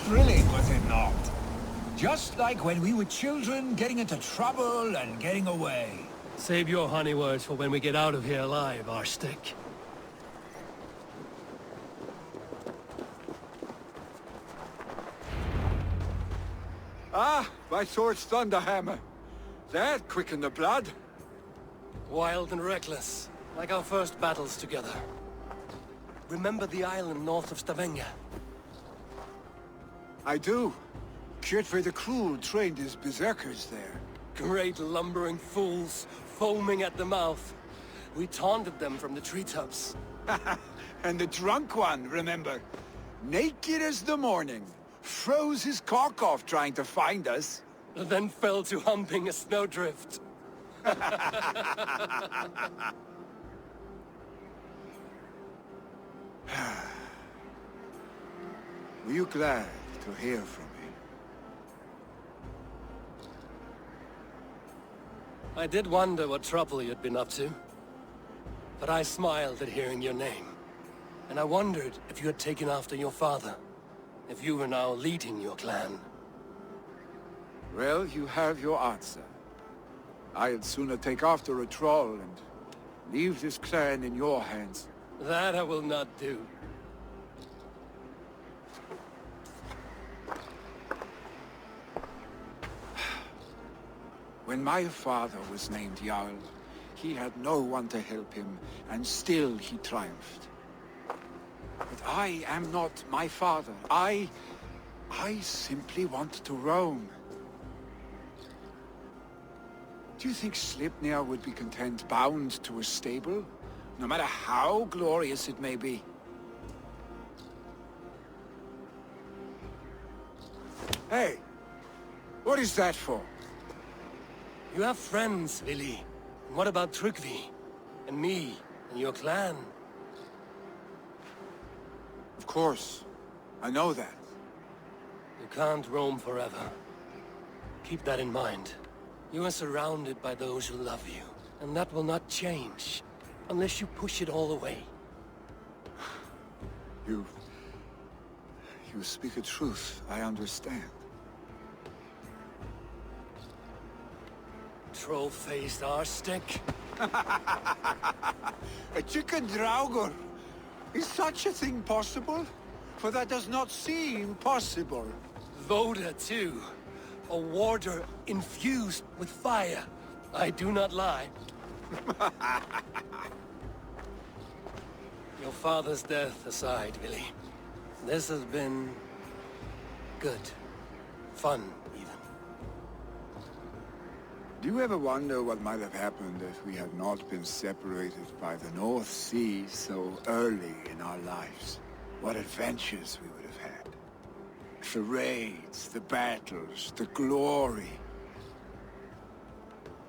Thrilling, was it not? Just like when we were children, getting into trouble and getting away. Save your honey words for when we get out of here alive, Arstick. Ah, my sword's thunderhammer. That quickened the blood. Wild and reckless, like our first battles together. Remember the island north of Stavanger? I do. Kjotve the Cruel trained his berserkers there. Great lumbering fools, foaming at the mouth. We taunted them from the treetops. And the drunk one, remember? Naked as the morning. Froze his cock off trying to find us. Then fell to humping a snowdrift. Were you glad to hear from me? I did wonder what trouble you'd been up to. But I smiled at hearing your name. And I wondered if you had taken after your father. If you were now leading your clan. Well, you have your answer. I'd sooner take after a troll and leave this clan in your hands. That I will not do. When my father was named Jarl, he had no one to help him, and still he triumphed. But I am not my father. I simply want to roam. Do you think Sleipnir would be content bound to a stable, no matter how glorious it may be? Hey, what is that for? You have friends, Vili. And what about Trygve? And me? And your clan? Of course. I know that. You can't roam forever. Keep that in mind. You are surrounded by those who love you. And that will not change. Unless you push it all away. You speak a truth, I understand. Troll-faced arstick. A chicken draugur! Is such a thing possible? For that does not seem possible. Voda, too. A warder infused with fire. I do not lie. Your father's death aside, Vili. This has been... good. Fun, even. Do you ever wonder what might have happened if we had not been separated by the North Sea so early in our lives? What adventures we would have had. The raids, the battles, the glory.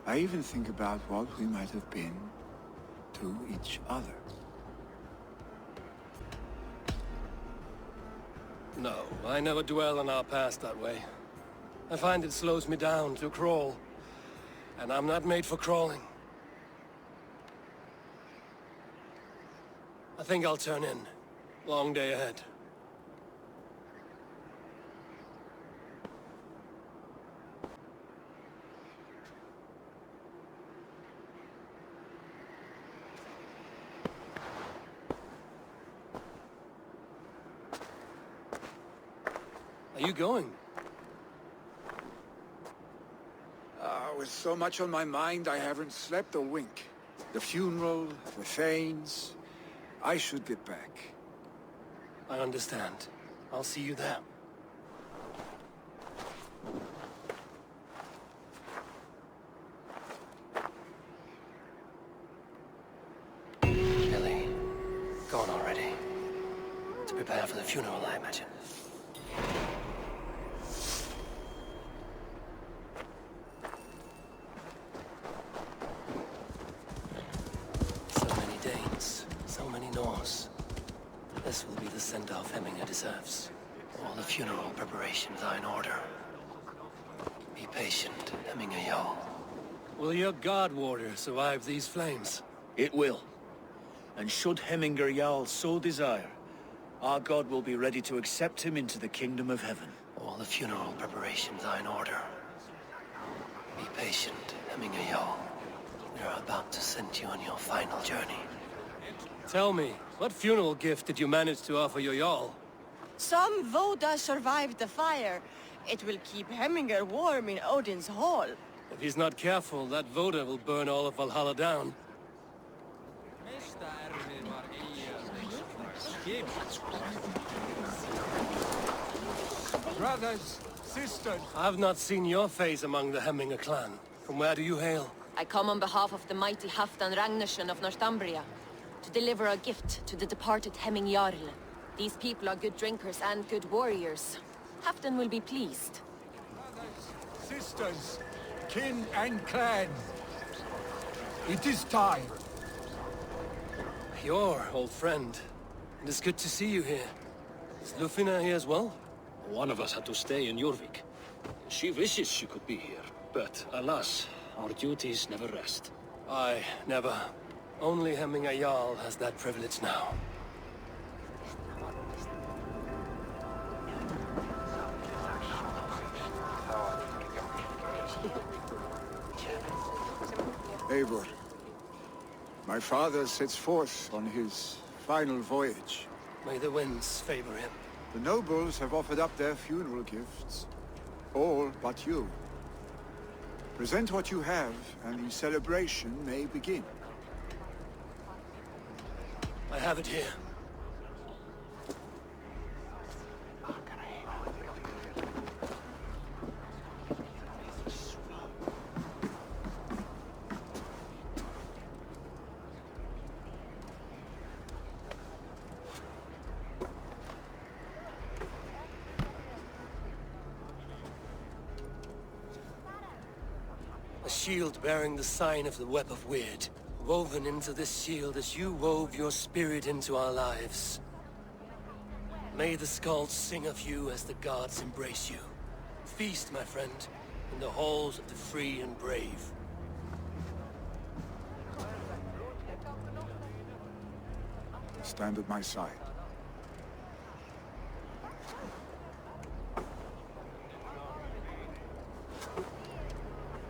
I even think about what we might have been to each other. No, I never dwell on our past that way. I find it slows me down to crawl. And I'm not made for crawling. I think I'll turn in. Long day ahead. Are you going? With so much on my mind, I haven't slept a wink. The funeral, the Thanes... I should get back. I understand. I'll see you there. Billy, gone already. To prepare for the funeral, I imagine. This will be the send-off Hemminger deserves. All the funeral preparations are in order. Be patient, Hemminger Jarl. Will your guard warder survive these flames? It will. And should Hemminger Jarl so desire, our god will be ready to accept him into the kingdom of heaven. All the funeral preparations are in order. Be patient, Hemminger Jarl. We are about to send you on your final journey. Tell me, what funeral gift did you manage to offer your Jarl? Some Voda survived the fire. It will keep Hemminger warm in Odin's hall. If he's not careful, that Voda will burn all of Valhalla down. Brothers, sisters. I've not seen your face among the Hemminger clan. From where do you hail? I come on behalf of the mighty Halfdan Ragnarsson of Northumbria, to deliver a gift to the departed Hemming Jarl. These people are good drinkers and good warriors. Halfdan will be pleased. Brothers, sisters, kin and clan. It is time. Your old friend. It is good to see you here. Is Lufina here as well? One of us had to stay in Jorvik. She wishes she could be here, but alas, our duties never rest. Aye, never. Only Hemminger Jarl has that privilege now. Eivor, my father sets forth on his final voyage. May the winds favor him. The nobles have offered up their funeral gifts. All but you. Present what you have, and the celebration may begin. I have it here. A shield bearing the sign of the Web of Weird. Woven into this shield as you wove your spirit into our lives. May the skulls sing of you as the gods embrace you. Feast, my friend, in the halls of the free and brave. Stand at my side.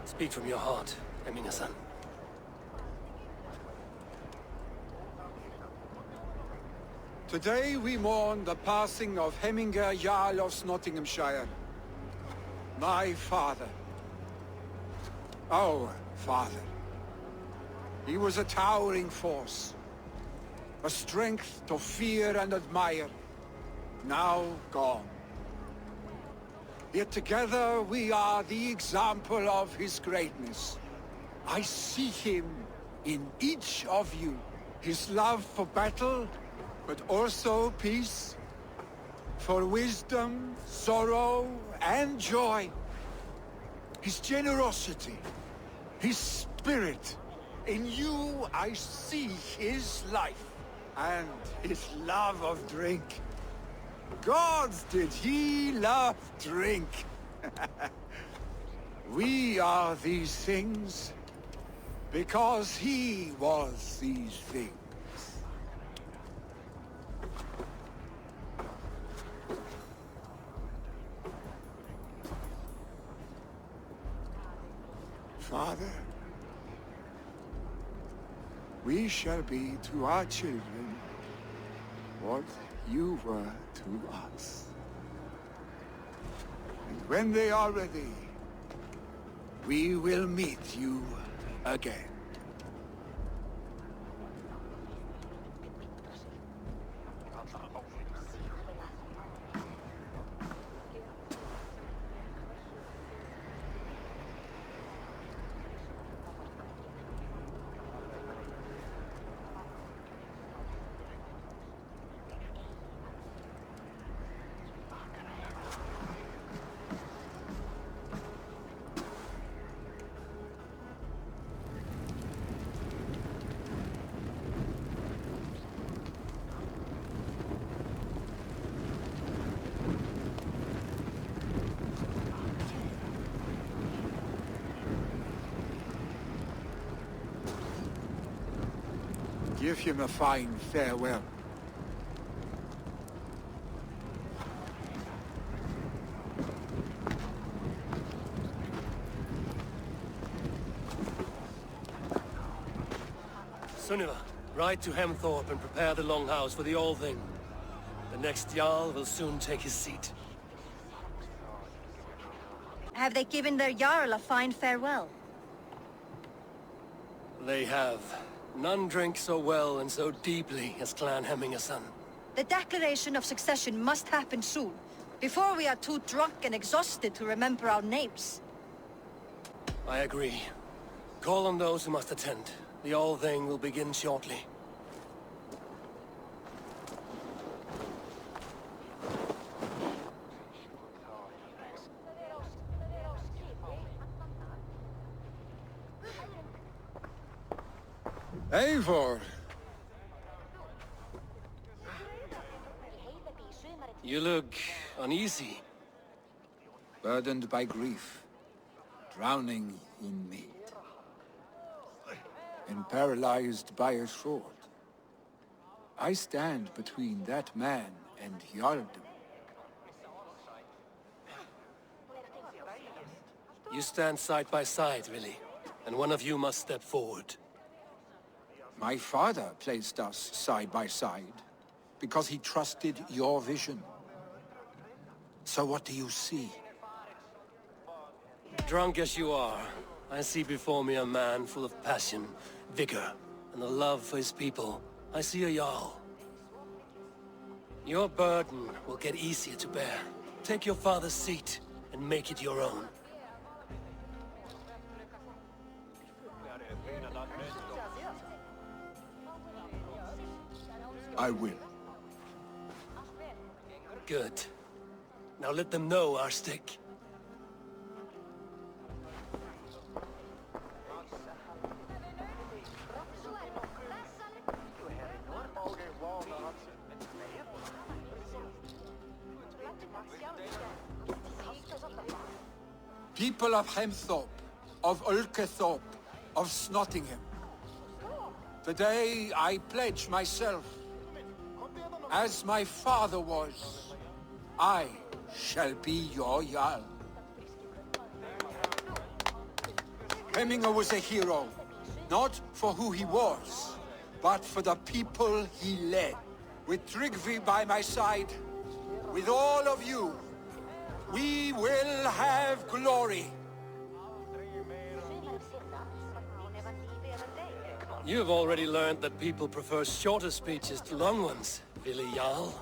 Speak from your heart, Hemminger-san. Today we mourn the passing of Hemminger Jarl of Snotinghamscire. My father. Our father. He was a towering force. A strength to fear and admire. Now gone. Yet together we are the example of his greatness. I see him in each of you. His love for battle, but also peace. For wisdom, sorrow, and joy. His generosity, his spirit. In you I see his life, and his love of drink. Gods, did he love drink! We are these things because he was these things. Father, we shall be to our children what you were to us. And when they are ready, we will meet you again. Give him a fine farewell. Sunniva, ride to Hemthorpe and prepare the Longhouse for the All-Thing. The next Jarl will soon take his seat. Have they given their Jarl a fine farewell? They have. None drink so well and so deeply as Clan Hemmingason. The declaration of succession must happen soon, before we are too drunk and exhausted to remember our names. I agree. Call on those who must attend. The All-Thing will begin shortly. Eivor! You look uneasy. Burdened by grief, drowning in mead, and paralyzed by a sword. I stand between that man and Jarldom. You stand side by side, really, and one of you must step forward. My father placed us side by side because he trusted your vision. So what do you see? Drunk as you are, I see before me a man full of passion, vigor, and a love for his people. I see a Jarl. Your burden will get easier to bear. Take your father's seat and make it your own. I will. Good. Now let them know our stick. People of Hemthorpe, of Ulkethorpe, of Snotingham. Today I pledge myself. As my father was, I shall be your Jarl. Hemminger was a hero, not for who he was, but for the people he led. With Trygve by my side, with all of you, We will have glory. You've already learned that people prefer shorter speeches to long ones, Vili Jarl.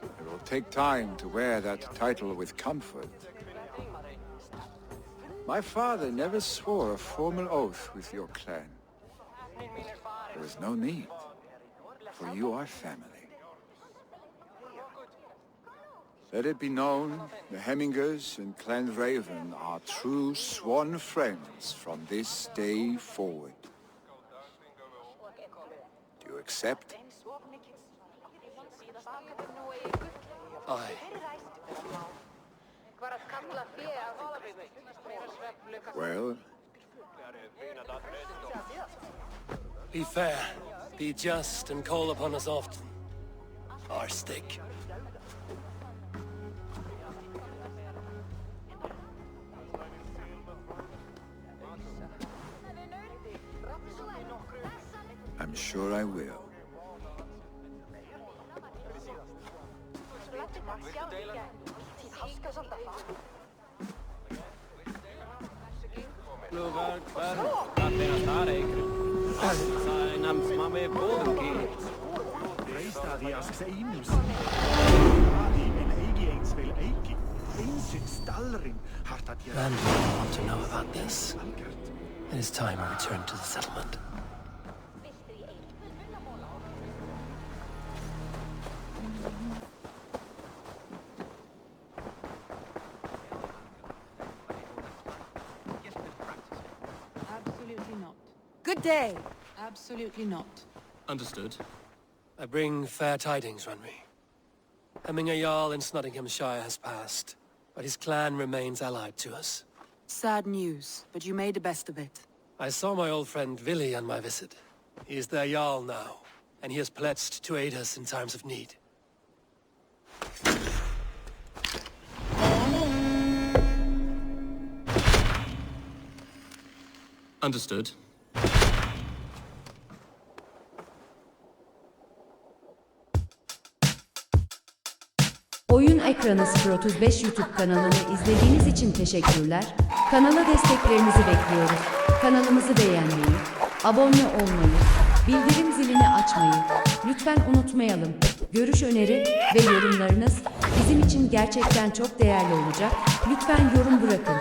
It will take time to wear that title with comfort. My father never swore a formal oath with your clan. There is no need, for you are family. Let it be known, the Hemmingers and Clan Raven are true sworn friends from this day forward. Do you accept? Aye. Well? Be fair, be just, and call upon us often. Our stick. I'm sure I will. And we want to know about this. It is time I return to the settlement. Absolutely not. Good day. Absolutely not. Understood. I bring fair tidings, Runry. Hemminger Jarl in Snotinghamscire has passed, but his clan remains allied to us. Sad news, but you made the best of it. I saw my old friend Vili on my visit. He is their Jarl now, and he has pledged to aid us in times of need. Understood. Oyun Ekranı 035 YouTube kanalını izlediğiniz için teşekkürler. Kanala desteklerinizi bekliyoruz. Kanalımızı beğenmeyi, abone olmayı, bildirim zilini açmayı lütfen unutmayalım. Görüş, öneri ve yorumlarınız bizim için gerçekten çok değerli olacak. Lütfen yorum bırakın.